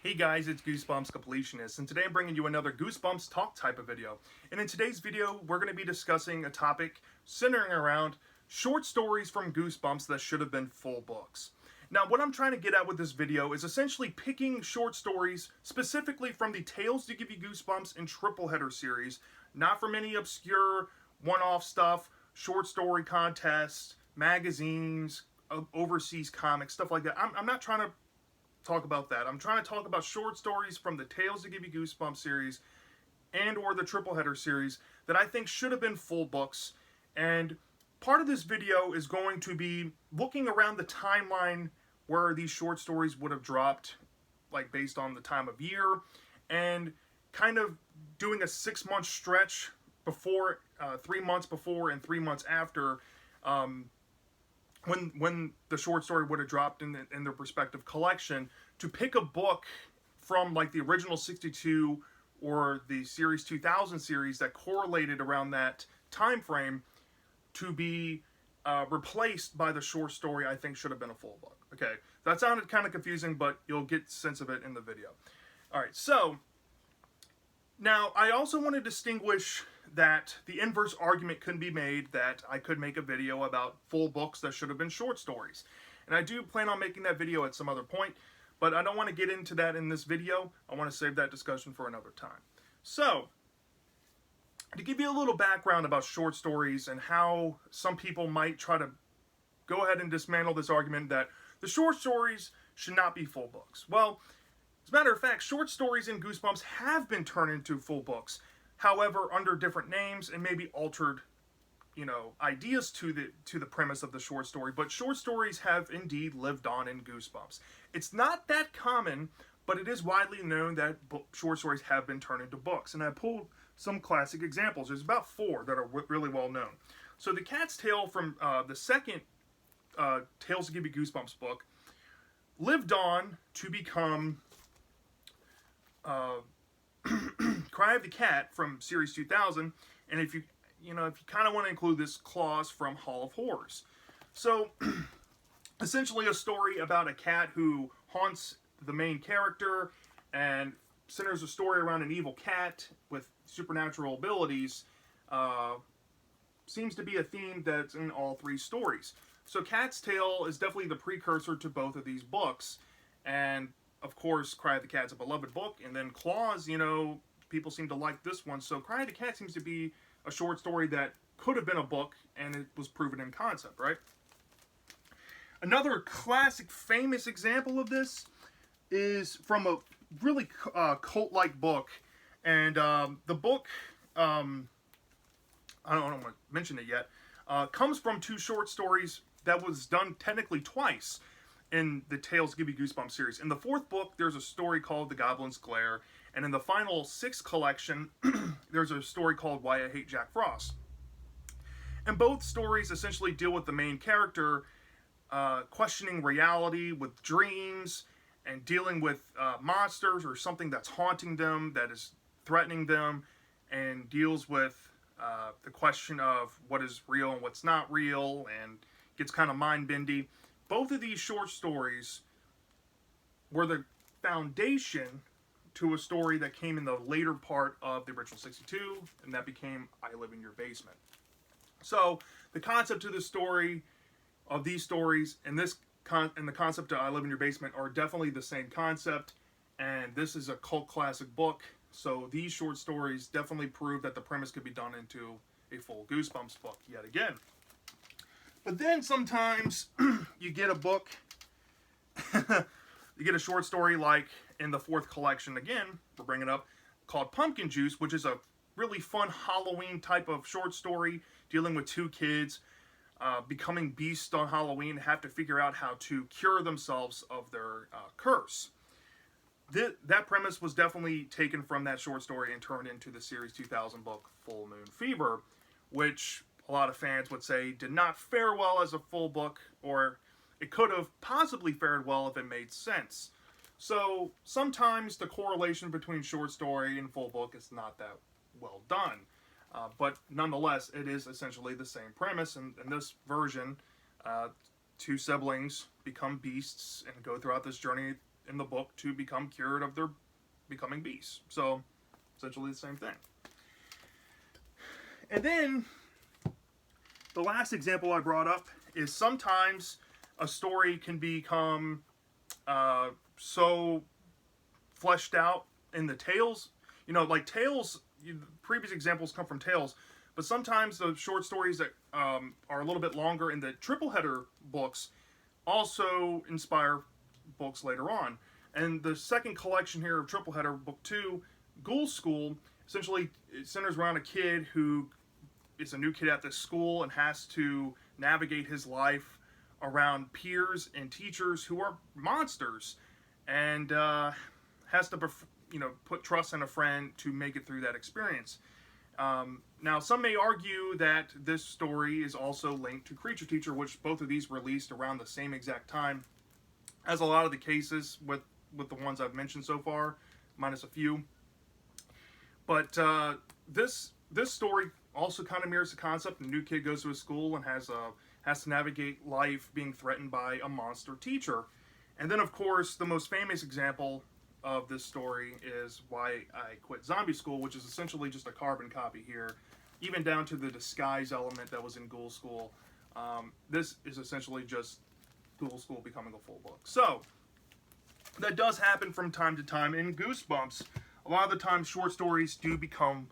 Hey guys, it's Goosebumps Completionist, and today I'm bringing you another Goosebumps talk type of video. And in today's video, we're going to be discussing a topic centering around short stories from Goosebumps that should have been full books. Now, what I'm trying to get at with this video is essentially picking short stories specifically from the Tales to Give You Goosebumps and Triple Header series, not from any obscure one-off stuff, short story contests, magazines, overseas comics, stuff like that. I'm not trying to talk about that. I'm trying to talk about short stories from the Tales to Give You Goosebumps series and or the Triple Header series that I think should have been full books. And part of this video is going to be looking around the timeline where these short stories would have dropped, like based on the time of year, and kind of doing a 6-month stretch before, 3 months before and 3 months after, when the short story would have dropped in their respective collection, to pick a book from like the original 62 or the series 2000 series that correlated around that time frame to be replaced by the short story I think should have been a full book. Okay, that sounded kind of confusing, but you'll get sense of it in the video. All right, so now I also want to distinguish that the inverse argument could be made that I could make a video about full books that should have been short stories. And I do plan on making that video at some other point, but I don't want to get into that in this video. I want to save that discussion for another time. So, to give you a little background about short stories and how some people might try to go ahead and dismantle this argument that the short stories should not be full books. Well, as a matter of fact, short stories in Goosebumps have been turned into full books. However, under different names and maybe altered, ideas to the premise of the short story. But short stories have indeed lived on in Goosebumps. It's not that common, but it is widely known that short stories have been turned into books. And I pulled some classic examples. There's about 4 that are really well known. So the Cat's Tale from the second Tales to Give You Goosebumps book lived on to become Cry of the Cat from Series 2000, and if you kind of want to include this, Claws from Hall of Horrors. So, essentially a story about a cat who haunts the main character and centers a story around an evil cat with supernatural abilities. Seems to be a theme that's in all 3 stories. So Cat's Tale is definitely the precursor to both of these books, and of course, Cry of the Cat's a beloved book, and then Claws, people seem to like this one. So Cry of the Cat seems to be a short story that could have been a book, and it was proven in concept, right? Another classic, famous example of this is from a really cult-like book, and the book, I don't want to mention it yet, comes from 2 short stories that was done technically twice in the Tales to Give You Goosebumps series. In the 4th book, there's a story called The Goblins' Glare, and in the final 6th collection, there's a story called Why I Hate Jack Frost. And both stories essentially deal with the main character questioning reality with dreams and dealing with monsters or something that's haunting them, that is threatening them, and deals with the question of what is real and what's not real, and gets kind of mind-bendy. Both of these short stories were the foundation to a story that came in the later part of the original 62, and that became I Live in Your Basement. So the concept to the story of these stories and the concept of I Live in Your Basement are definitely the same concept, and this is a cult classic book. So these short stories definitely prove that the premise could be done into a full Goosebumps book yet again. But then sometimes you get a book, you get a short story like in the 4th collection again, we're bringing it up, called Pumpkin Juice, which is a really fun Halloween type of short story dealing with 2 kids becoming beasts on Halloween and have to figure out how to cure themselves of their curse. That premise was definitely taken from that short story and turned into the Series 2000 book Full Moon Fever, which a lot of fans would say did not fare well as a full book, or it could have possibly fared well if it made sense. So sometimes the correlation between short story and full book is not that well done. But nonetheless, it is essentially the same premise. And in this version, 2 siblings become beasts and go throughout this journey in the book to become cured of their becoming beasts. So, essentially the same thing. And then, the last example I brought up is sometimes a story can become so fleshed out in the tales. You know, like tales, previous examples come from tales, but sometimes the short stories that are a little bit longer in the triple header books also inspire books later on. And the second collection here of triple header, book 2, Ghoul School, essentially it centers around a kid who is a new kid at this school and has to navigate his life around peers and teachers who are monsters, and has to put trust in a friend to make it through that experience. Now, some may argue that this story is also linked to Creature Teacher, which both of these released around the same exact time, as a lot of the cases with the ones I've mentioned so far, minus a few. But this story also kind of mirrors the concept. A new kid goes to a school and has to navigate life being threatened by a monster teacher. And then, of course, the most famous example of this story is Why I Quit Zombie School, which is essentially just a carbon copy here, even down to the disguise element that was in Ghoul School. This is essentially just Ghoul School becoming a full book. So, that does happen from time to time in Goosebumps. A lot of the time, short stories do become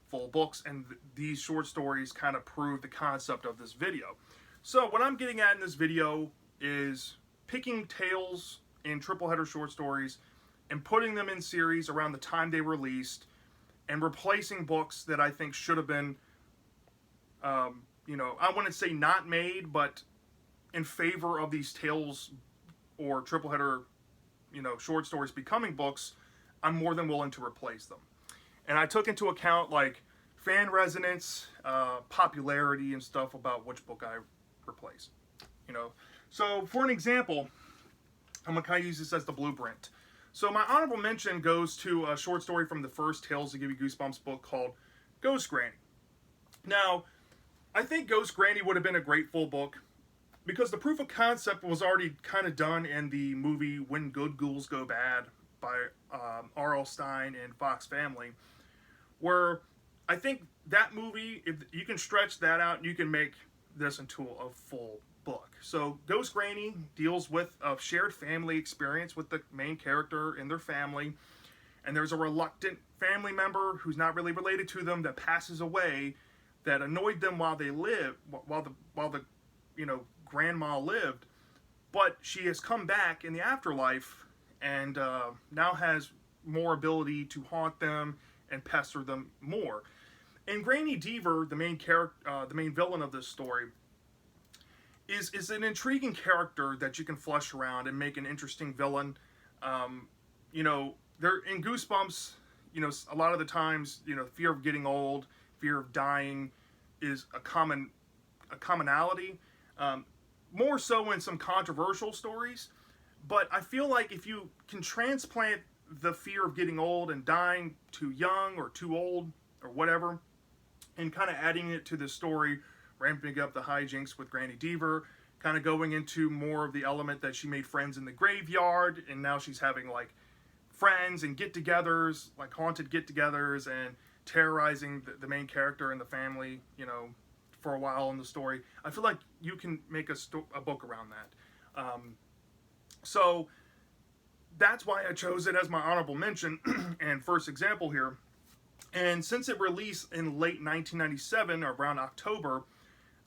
full books, and these short stories kind of prove the concept of this video. So, what I'm getting at in this video is picking tales in triple header short stories and putting them in series around the time they released, and replacing books that I think should have been, I wouldn't say not made, but in favor of these tales or triple header, short stories becoming books. I'm more than willing to replace them. And I took into account like fan resonance, popularity, and stuff about which book I replace. So for an example, I'm gonna kind of use this as the blueprint. So my honorable mention goes to a short story from the first Tales to Give You Goosebumps book called Ghost Granny. Now, I think Ghost Granny would have been a great full book because the proof of concept was already kind of done in the movie When Good Ghouls Go Bad by R.L. Stine and Fox Family, where I think that movie, if you can stretch that out, you can make this into a full book. So Ghost Granny deals with a shared family experience with the main character and their family, and there's a reluctant family member who's not really related to them that passes away that annoyed them while they lived, while the grandma lived, but she has come back in the afterlife and now has more ability to haunt them and pester them more. And Granny Deaver, the main villain of this story, is an intriguing character that you can flesh around and make an interesting villain. They're in Goosebumps. A lot of the times, fear of getting old, fear of dying, is a commonality. More so in some controversial stories, but I feel like if you can transplant the fear of getting old and dying too young or too old or whatever, and kind of adding it to the story, ramping up the hijinks with Granny Deaver, kind of going into more of the element that she made friends in the graveyard, and now she's having like friends and get-togethers, like haunted get-togethers, and terrorizing the main character and the family, for a while in the story. I feel like you can make a book around that. So that's why I chose it as my honorable mention and first example here. And since it released in late 1997, or around October,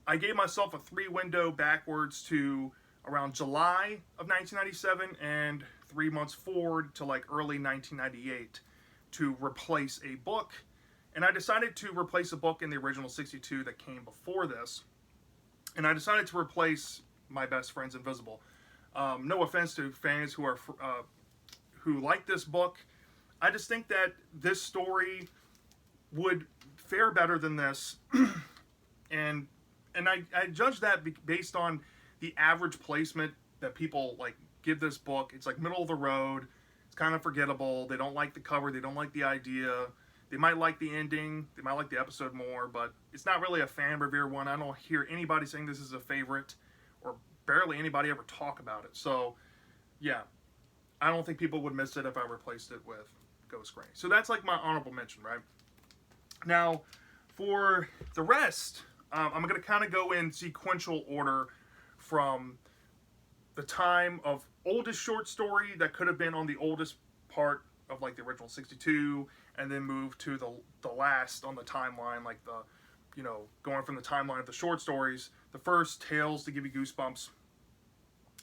I gave myself a 3-window backwards to around July of 1997 and 3 months forward to like early 1998 to replace a book. And I decided to replace a book in the original 62 that came before this. And I decided to replace My Best Friend's Invisible. No offense to fans who like this book. I just think that this story would fare better than this. and I judge that based on the average placement that people like give this book. It's like middle of the road. It's kind of forgettable. They don't like the cover. They don't like the idea. They might like the ending. They might like the episode more, but it's not really a fan revere one. I don't hear anybody saying this is a favorite, or barely anybody ever talk about it. So, yeah. I don't think people would miss it if I replaced it with Ghost Granny. So that's like my honorable mention, right? Now, for the rest, I'm going to kind of go in sequential order from the time of oldest short story that could have been on the oldest part of like the original 62, and then move to the last on the timeline, like the, you know, going from the timeline of the short stories. The first Tales to Give You Goosebumps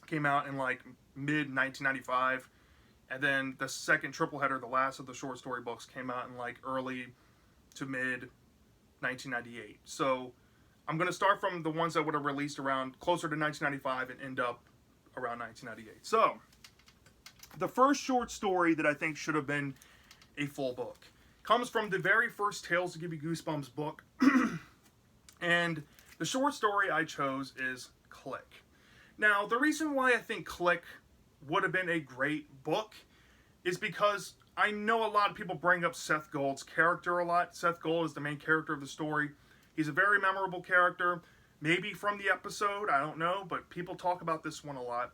came out in like mid 1995, and then the second triple header, the last of the short story books, came out in like early to mid 1998. So I'm going to start from the ones that would have released around closer to 1995 and end up around 1998. So the first short story that I think should have been a full book comes from the very first Tales to Give You Goosebumps book. And the short story I chose is Click. Now, the reason why I think Click would have been a great book is because I know a lot of people bring up Seth Gold's character a lot. Seth Gold is the main character of the story. He's a very memorable character. Maybe from the episode, I don't know, but people talk about this one a lot.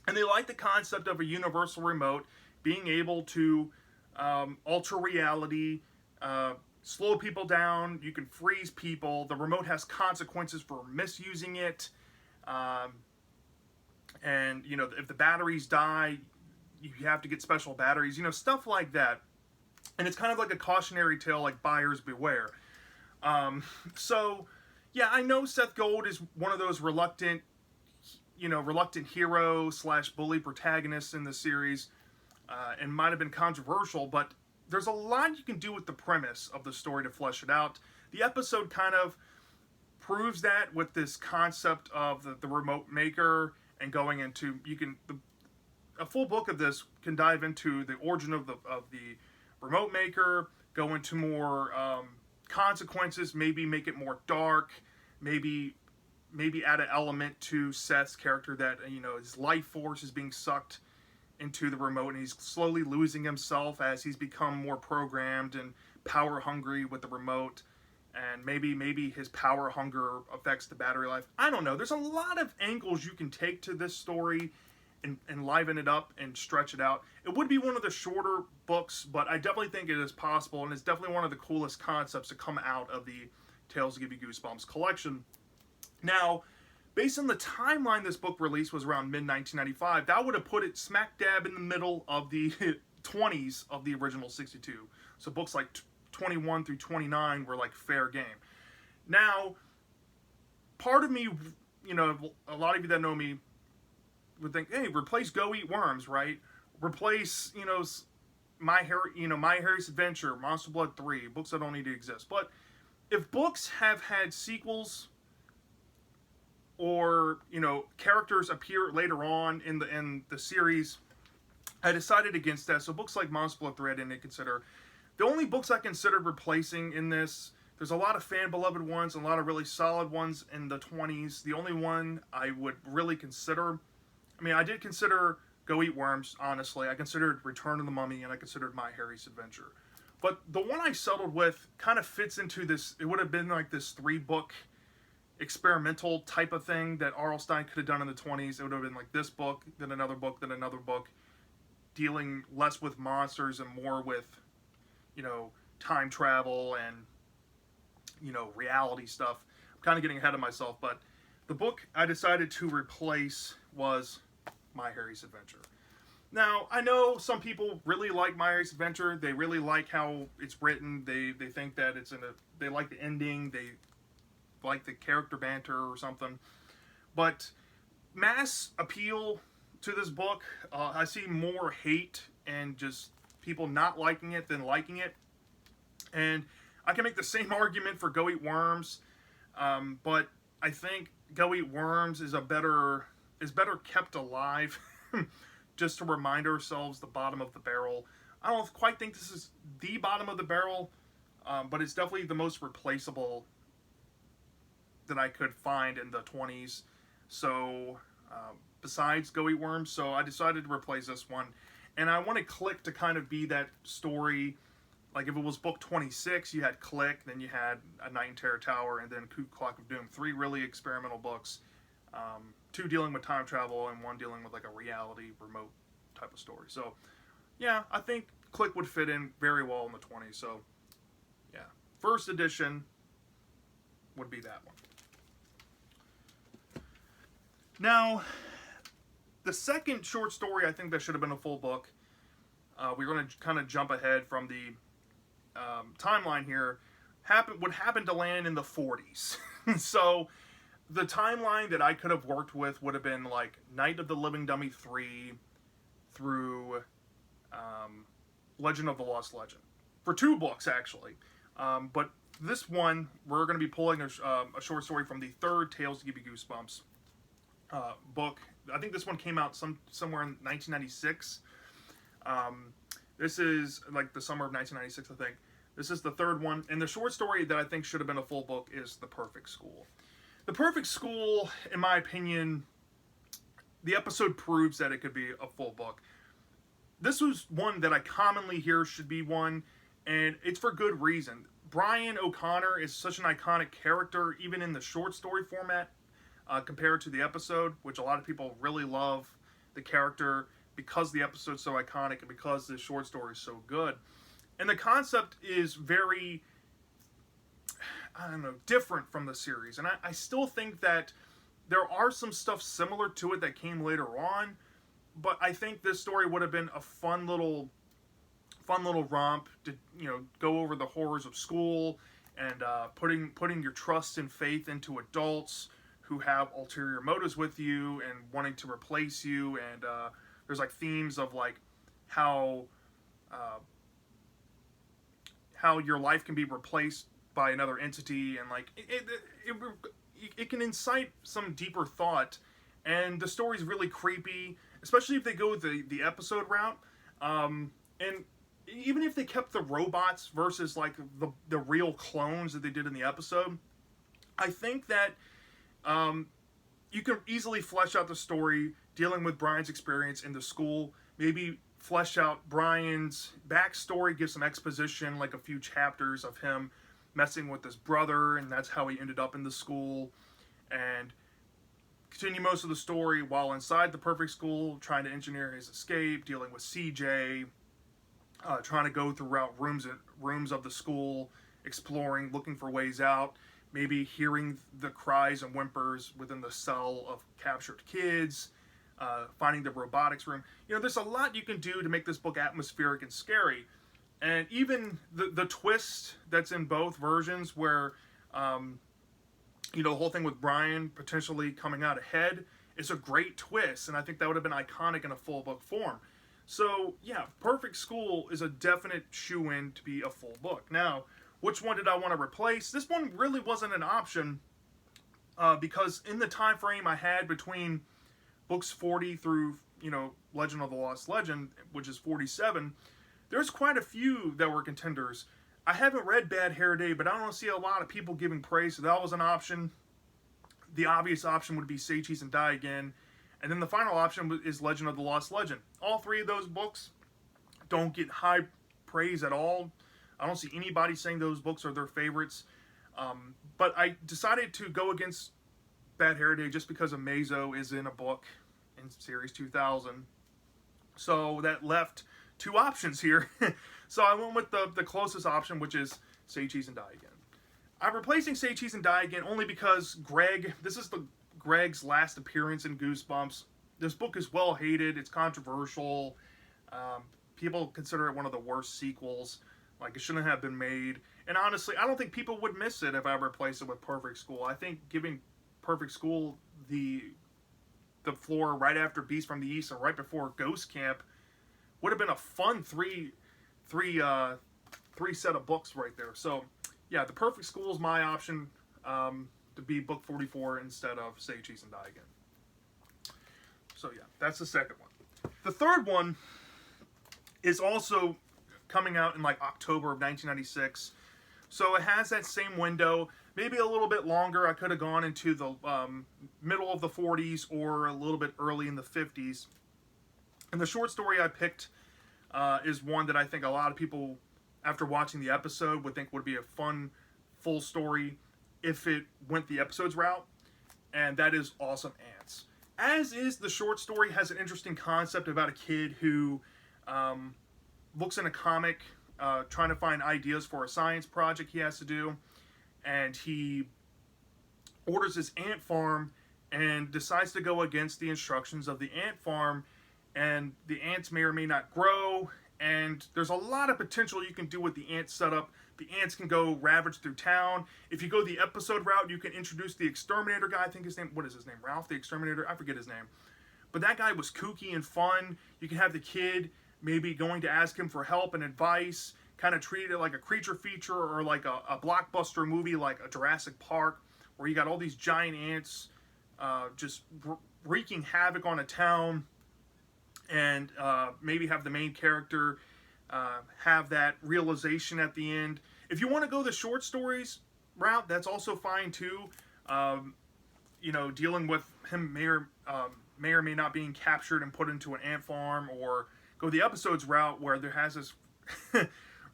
And they like the concept of a universal remote being able to alter reality, slow people down. You can freeze people. The remote has consequences for misusing it. And, you know, if the batteries die, you have to get special batteries, you know, stuff like that. And it's kind of like a cautionary tale, like buyers beware. So, yeah, I know Seth Gold is one of those reluctant hero / bully protagonists in the series, and might have been controversial, but there's a lot you can do with the premise of the story to flesh it out. The episode kind of proves that with this concept of the remote maker, and going into, a full book of this can dive into the origin of the remote maker, go into more consequences, maybe make it more dark, maybe add an element to Seth's character that, you know, his life force is being sucked into the remote, and he's slowly losing himself as he's become more programmed and power hungry with the remote. And maybe his power hunger affects the battery life. I don't know. There's a lot of angles you can take to this story and liven it up and stretch it out. It would be one of the shorter books, but I definitely think it is possible, and it's definitely one of the coolest concepts to come out of the Tales to Give You Goosebumps collection. Now, based on the timeline this book released was around mid-1995, that would have put it smack dab in the middle of the 20s of the original 62. So books like 21 through 29 were like fair game. Now, part of me, you know, a lot of you that know me would think, hey, replace Go Eat Worms, right? Replace, you know, My Harry's Adventure, Monster Blood 3, books that don't need to exist. But if books have had sequels, or, you know, characters appear later on in the series, I decided against that. So books like Monster Blood 3 I didn't consider. The only books I considered replacing in this, there's a lot of fan-beloved ones and a lot of really solid ones in the 20s. The only one I would really consider, I mean, I did consider Go Eat Worms, honestly. I considered Return of the Mummy, and I considered My Harry's Adventure. But the one I settled with kind of fits into this, it would have been like this 3-book experimental type of thing that R.L. Stine could have done in the 20s. It would have been like this book, then another book, then another book, dealing less with monsters and more with, you know, time travel and, you know, reality stuff. I'm kind of getting ahead of myself, but the book I decided to replace was My Harry's Adventure. Now, I know some people really like My Harry's Adventure. They really like how it's written. They think that they like the ending. They like the character banter or something. But mass appeal to this book, I see more hate and just people not liking it than liking it. And I can make the same argument for Go Eat Worms, but I think Go Eat Worms is better kept alive, just to remind ourselves the bottom of the barrel. I don't quite think this is the bottom of the barrel, but it's definitely the most replaceable that I could find in the 20s. So, besides Go Eat Worms, so I decided to replace this one. And I want to Click to kind of be that story. Like if it was book 26, you had Click, then you had A Night in Terror Tower, and then Cuckoo Clock of Doom. 3 really experimental books. 2 dealing with time travel, and 1 dealing with like a reality remote type of story. So, yeah, I think Click would fit in very well in the 20s. So, yeah, first edition would be that one. Now, the second short story I think that should have been a full book, we're going to kind of jump ahead from the timeline here, would happen to land in the 40s. So, the timeline that I could have worked with would have been like Night of the Living Dummy 3 through Legend of the Lost Legend. For 2 books, actually. But this one, we're going to be pulling a short story from the third Tales to Give You Goosebumps book. I think this one came out somewhere in 1996. This is like the summer of 1996, I think. This is the third one. And the short story that I think should have been a full book is The Perfect School. The Perfect School, in my opinion, the episode proves that it could be a full book. This was one that I commonly hear should be one, and it's for good reason. Brian O'Connor is such an iconic character, even in the short story format, compared to the episode, which a lot of people really love the character because the episode's so iconic and because the short story is so good. And the concept is very, I don't know, different from the series. And I still think that there are some stuff similar to it that came later on, but I think this story would have been a fun little romp to, you know, go over the horrors of school and putting your trust and faith into adults who have ulterior motives with you and wanting to replace you. And there's like themes of like how your life can be replaced by another entity, and like it can incite some deeper thought. And the story's really creepy, especially if they go the episode route. And even if they kept the robots versus like the real clones that they did in the episode, I think that you can easily flesh out the story dealing with Brian's experience in the school. Maybe flesh out Brian's backstory, give some exposition, like a few chapters of him messing with his brother, and that's how he ended up in the school. And continue most of the story while inside the Perfect School, trying to engineer his escape, dealing with CJ, trying to go throughout rooms of the school, exploring, looking for ways out, maybe hearing the cries and whimpers within the cell of captured kids, finding the robotics room. You know, there's a lot you can do to make this book atmospheric and scary. And even the twist that's in both versions where, you know, the whole thing with Brian potentially coming out ahead is a great twist. And I think that would have been iconic in a full book form. So, yeah, Perfect School is a definite shoo-in to be a full book. Now, which one did I want to replace? This one really wasn't an option because in the time frame I had between books 40 through, you know, Legend of the Lost Legend, which is 47, there's quite a few that were contenders. I haven't read Bad Hair Day, but I don't see a lot of people giving praise, so that was an option. The obvious option would be Say Cheese and Die Again. And then the final option is Legend of the Lost Legend. All three of those books don't get high praise at all. I don't see anybody saying those books are their favorites. But I decided to go against Bad Hair Day just because Amazo is in a book in Series 2000. So that left 2 options here. So I went with the closest option, which is Say Cheese and Die Again. I'm replacing Say Cheese and Die Again only because this is Greg's last appearance in Goosebumps. This book is well hated. It's controversial. People consider it one of the worst sequels. Like, it shouldn't have been made. And honestly, I don't think people would miss it if I replaced it with Perfect School. I think giving Perfect School the floor right after Beast from the East and right before Ghost Camp would have been a fun three set of books right there. So, yeah, The Perfect School is my option to be book 44 instead of Say Cheese and Die Again. So, yeah, that's the second one. The third one is also coming out in like October of 1996. So it has that same window, maybe a little bit longer. I could have gone into the middle of the 40s or a little bit early in the 50s. And the short story I picked is one that I think a lot of people, after watching the episode, would think would be a fun, full story if it went the episode's route. And that is Awesome Ants. As is, the short story has an interesting concept about a kid who looks in a comic trying to find ideas for a science project he has to do, and he orders his ant farm and decides to go against the instructions of the ant farm, and the ants may or may not grow, and there's a lot of potential you can do with the ant setup. The ants can go ravage through town. If you go the episode route, you can introduce the exterminator guy. I think his name, what is his name? Ralph the Exterminator? I forget his name. But that guy was kooky and fun. You can have the kid maybe going to ask him for help and advice, kind of treat it like a creature feature or like a blockbuster movie like a Jurassic Park, where you got all these giant ants just wreaking havoc on a town, and maybe have the main character have that realization at the end. If you want to go the short stories route, that's also fine too. You know, dealing with him may or may not being captured and put into an ant farm, or go the episodes route where there has this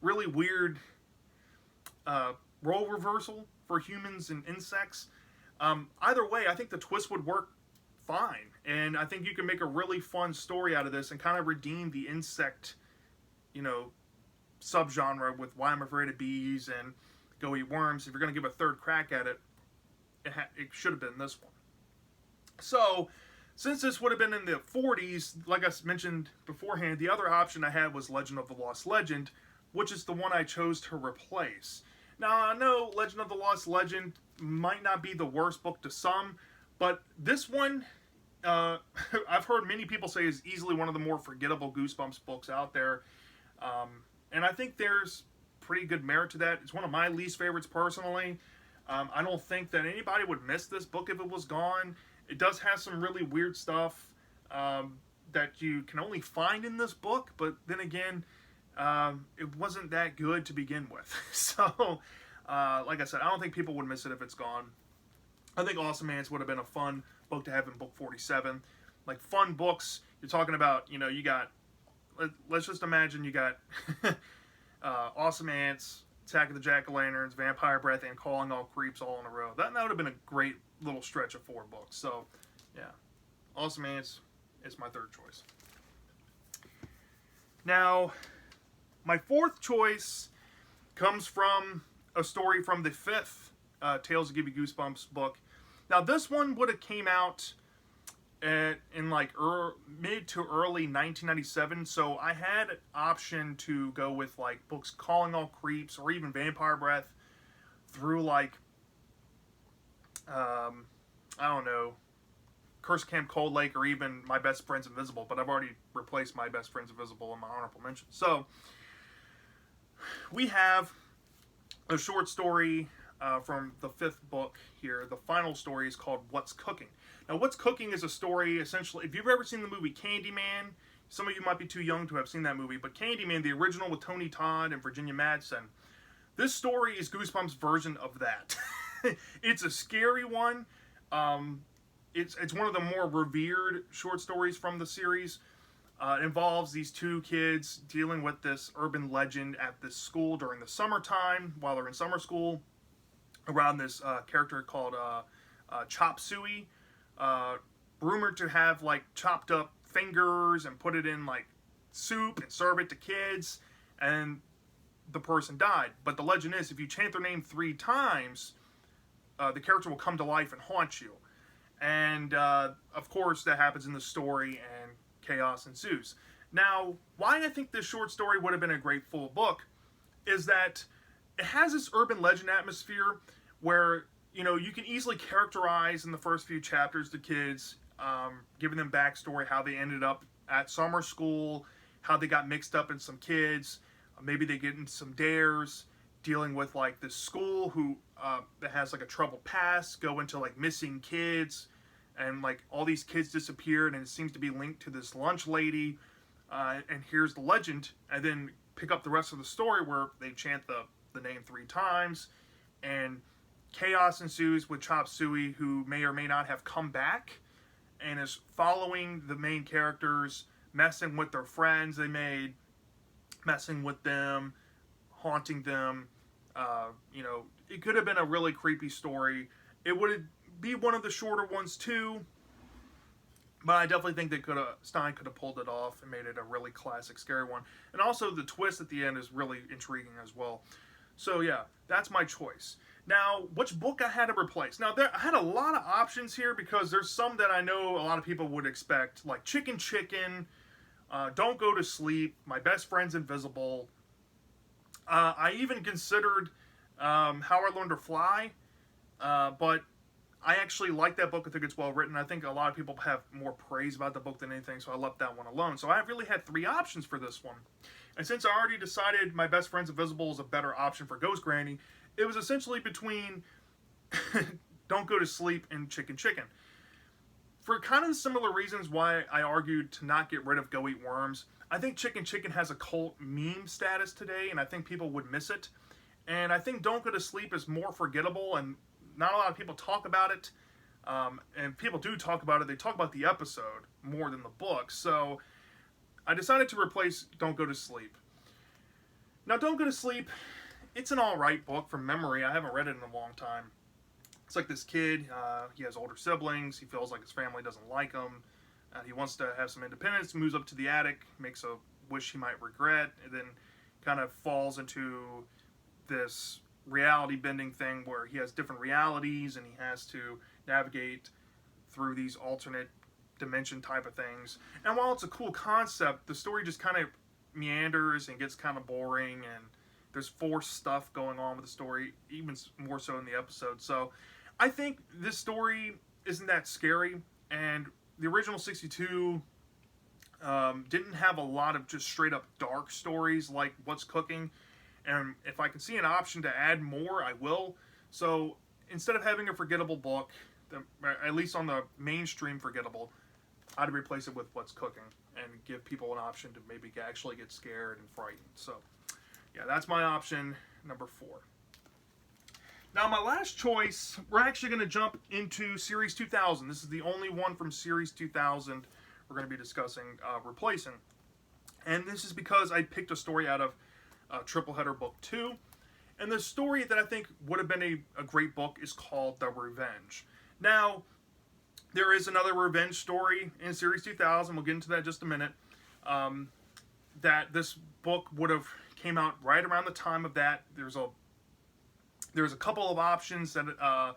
really weird role reversal for humans and insects. Either way, I think the twist would work fine, and I think you can make a really fun story out of this and kind of redeem the insect, you know, subgenre with Why I'm Afraid of Bees and Go Eat Worms. If you're going to give a third crack at it, it should have been this one. So, since this would have been in the 40s, like I mentioned beforehand, the other option I had was Legend of the Lost Legend, which is the one I chose to replace. Now, I know Legend of the Lost Legend might not be the worst book to some, but this one, I've heard many people say is easily one of the more forgettable Goosebumps books out there. And I think there's pretty good merit to that. It's one of my least favorites personally. I don't think that anybody would miss this book if it was gone. It does have some really weird stuff that you can only find in this book, but then again, it wasn't that good to begin with. So, like I said, I don't think people would miss it if it's gone. I think Awesome Ants would have been a fun book to have in book 47. Like, fun books, you're talking about, you know, you got, let's just imagine you got Awesome Ants, Attack of the Jack-O-Lanterns, Vampire Breath, and Calling All Creeps all in a row. That would have been a great little stretch of 4 books. So, yeah, Awesome Ants is my third choice. Now, my fourth choice comes from a story from the 5th Tales to Give You Goosebumps book. Now, this one would have came out in like mid to early 1997, so I had an option to go with like books Calling All Creeps or even Vampire Breath through like I don't know, Curse Camp Cold Lake, or even My Best Friend's Invisible, but I've already replaced My Best Friend's Invisible in my honorable mention. So we have a short story from the 5th book here. The final story is called What's Cooking. Now, What's Cooking is a story, essentially, if you've ever seen the movie Candyman, some of you might be too young to have seen that movie, but Candyman, the original with Tony Todd and Virginia Madsen, this story is Goosebumps' version of that. It's a scary one. It's one of the more revered short stories from the series. It involves these 2 kids dealing with this urban legend at this school during the summertime, while they're in summer school, around this character called Chop Suey, rumored to have like chopped up fingers and put it in like soup and serve it to kids, and the person died. But the legend is, if you chant their name 3 times, the character will come to life and haunt you. And of course that happens in the story, and chaos ensues. Now, why I think this short story would have been a great full book is that it has this urban legend atmosphere where, you know, you can easily characterize in the first few chapters the kids, giving them backstory, how they ended up at summer school, how they got mixed up in some kids, maybe they get into some dares, dealing with like this school who that has like a troubled past, go into like missing kids, and like all these kids disappeared, and it seems to be linked to this lunch lady, and here's the legend, and then pick up the rest of the story where they chant the name 3 times, and chaos ensues with Chop Suey, who may or may not have come back, and is following the main characters, messing with their friends they made, messing with them, haunting them. You know, it could have been a really creepy story. It would be one of the shorter ones too. But I definitely think Stein could have pulled it off and made it a really classic scary one. And also the twist at the end is really intriguing as well. So yeah, that's my choice. Now, which book I had to replace? Now, I had a lot of options here because there's some that I know a lot of people would expect, like Chicken Chicken, Don't Go to Sleep, My Best Friend's Invisible. I even considered How I Learned to Fly, but I actually like that book. I think it's well written. I think a lot of people have more praise about the book than anything, so I left that one alone. So I really had 3 options for this one. And since I already decided My Best Friend's Invisible is a better option for Ghost Granny, it was essentially between Don't Go to Sleep and Chicken Chicken. For kind of similar reasons why I argued to not get rid of Go Eat Worms, I think Chicken Chicken has a cult meme status today, and I think people would miss it. And I think Don't Go to Sleep is more forgettable, and not a lot of people talk about it. And people do talk about it. They talk about the episode more than the book. So I decided to replace Don't Go to Sleep. Now, Don't Go to Sleep, it's an alright book from memory. I haven't read it in a long time. It's like this kid, he has older siblings, he feels like his family doesn't like him, he wants to have some independence, moves up to the attic, makes a wish he might regret, and then kind of falls into this reality bending thing where he has different realities and he has to navigate through these alternate dimension type of things. And while it's a cool concept, the story just kind of meanders and gets kind of boring, and there's forced stuff going on with the story, even more so in the episode. So I think this story isn't that scary, and the original 62 didn't have a lot of just straight up dark stories like What's Cooking. And if I can see an option to add more, I will. So instead of having a forgettable book, at least on the mainstream forgettable, I'd replace it with What's Cooking and give people an option to maybe actually get scared and frightened. So yeah, that's my option number 4. Now, my last choice, we're actually going to jump into Series 2000. This is the only one from Series 2000 we're going to be discussing replacing. And this is because I picked a story out of Triple Header Book 2. And the story that I think would have been a great book is called The Revenge. Now, there is another revenge story in Series 2000. We'll get into that in just a minute. That this book would have came out right around the time of that. There's a couple of options that I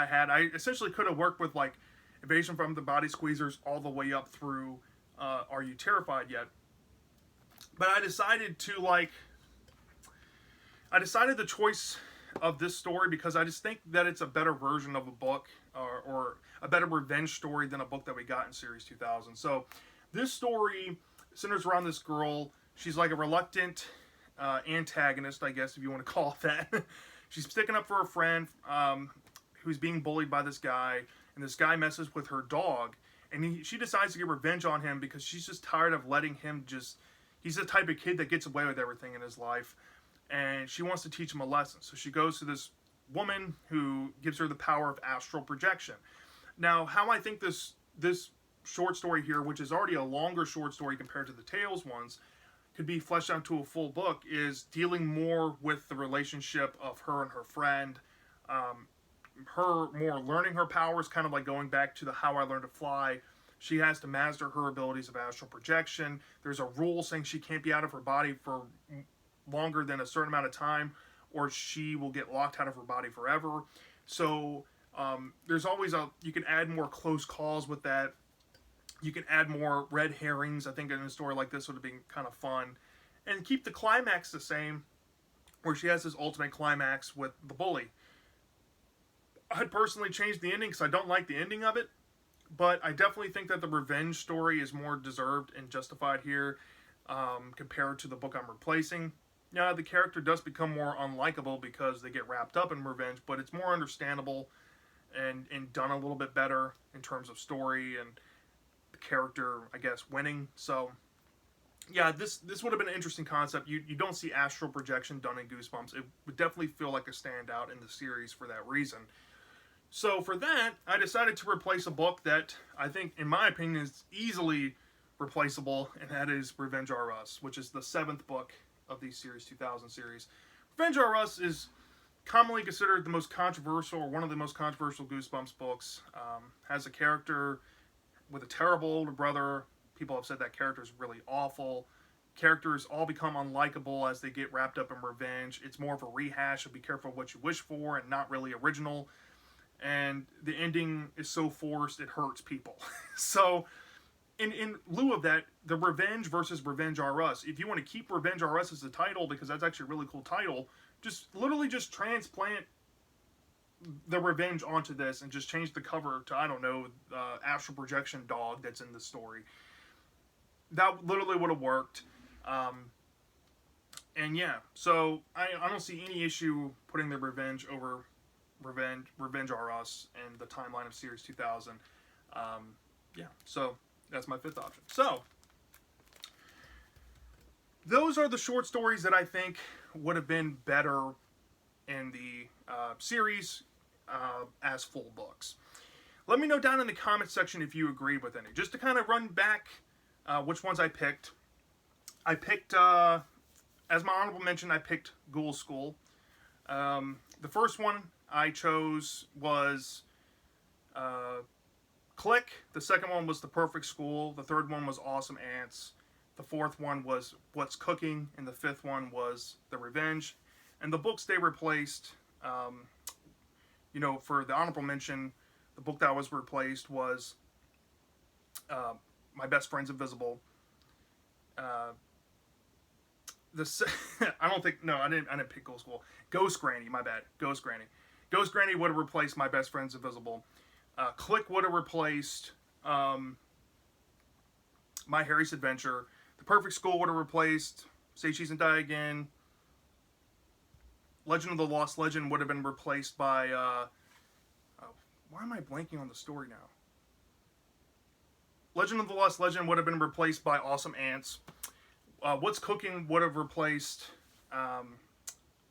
had. I essentially could have worked with like Invasion from the Body Squeezers all the way up through Are You Terrified Yet? But I decided the choice of this story because I just think that it's a better version of a book or a better revenge story than a book that we got in Series 2000. So this story centers around this girl. She's like a reluctant antagonist, I guess, if you want to call it that. She's sticking up for her friend who's being bullied by this guy, and this guy messes with her dog, and she decides to get revenge on him because she's just tired of letting him he's the type of kid that gets away with everything in his life, and she wants to teach him a lesson. So she goes to this woman who gives her the power of astral projection. Now, how I think this short story here, which is already a longer short story compared to the Tales ones, could be fleshed out to a full book, is dealing more with the relationship of her and her friend, her more learning her powers, kind of like going back to the How I Learned to Fly. She has to master her abilities of astral projection. There's a rule saying she can't be out of her body for longer than a certain amount of time, or she will get locked out of her body forever. So there's always you can add more close calls with that. You can add more red herrings. I think in a story like this would have been kind of fun. And keep the climax the same, where she has this ultimate climax with the bully. I'd personally change the ending because I don't like the ending of it. But I definitely think that the revenge story is more deserved and justified here compared to the book I'm replacing. Yeah, the character does become more unlikable because they get wrapped up in revenge, but it's more understandable and done a little bit better in terms of story and the character, I guess, winning. So, yeah, this would have been an interesting concept. You don't see astral projection done in Goosebumps. It would definitely feel like a standout in the series for that reason. So for that, I decided to replace a book that I think, in my opinion, is easily replaceable, and that is Revenge R Us, which is the 7th book of the Series 2000 series. Revenge R Us is commonly considered the most controversial, or one of the most controversial Goosebumps books. Has a character with a terrible older brother. People have said that character is really awful. Characters all become unlikable as they get wrapped up in revenge. It's more of a rehash of be careful what you wish for and not really original. And the ending is so forced it hurts people. So in lieu of that, the Revenge versus Revenge R Us. If you want to keep Revenge R Us as the title, because that's actually a really cool title, just literally just transplant the Revenge onto this and just change the cover to, I don't know, astral projection dog that's in the story. That literally would have worked. And yeah, so I don't see any issue putting the Revenge over Revenge R Us and the timeline of Series 2000. Yeah, so that's my fifth option. So those are the short stories that I think would have been better in the series as full books. Let me know down in the comments section if you agree with any. Just to kind of run back which ones I picked. I picked, as my honorable mention, I picked Ghoul School. The first one I chose was Click. The second one was The Perfect School. The third one was Awesome Ants. The fourth one was What's Cooking. And the fifth one was The Revenge. And the books they replaced, you know, for the honorable mention, the book that was replaced was My Best Friend's Invisible. I don't think, no, I didn't pick Ghoul School. Ghost Granny, my bad. Ghost Granny. Ghost Granny would have replaced My Best Friend's Invisible. Click would have replaced My Harry's Adventure. The Perfect School would have replaced Say Cheese and Die Again. Legend of the Lost Legend would have been replaced by, why am I blanking on the story now? Legend of the Lost Legend would have been replaced by Awesome Ants. What's Cooking would have replaced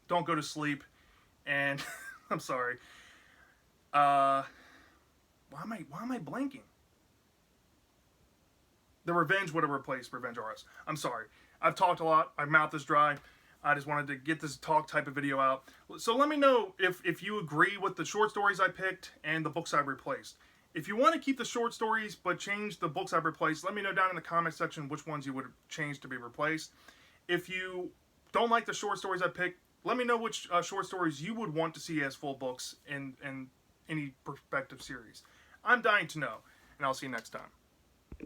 Don't Go to Sleep. And, I'm sorry. Why am I blanking? The Revenge would have replaced Revenge R Us. I'm sorry. I've talked a lot. My mouth is dry. I just wanted to get this talk type of video out. So let me know if you agree with the short stories I picked and the books I replaced. If you want to keep the short stories but change the books I've replaced, let me know down in the comment section which ones you would change to be replaced. If you don't like the short stories I picked, let me know which short stories you would want to see as full books in any prospective series. I'm dying to know, and I'll see you next time.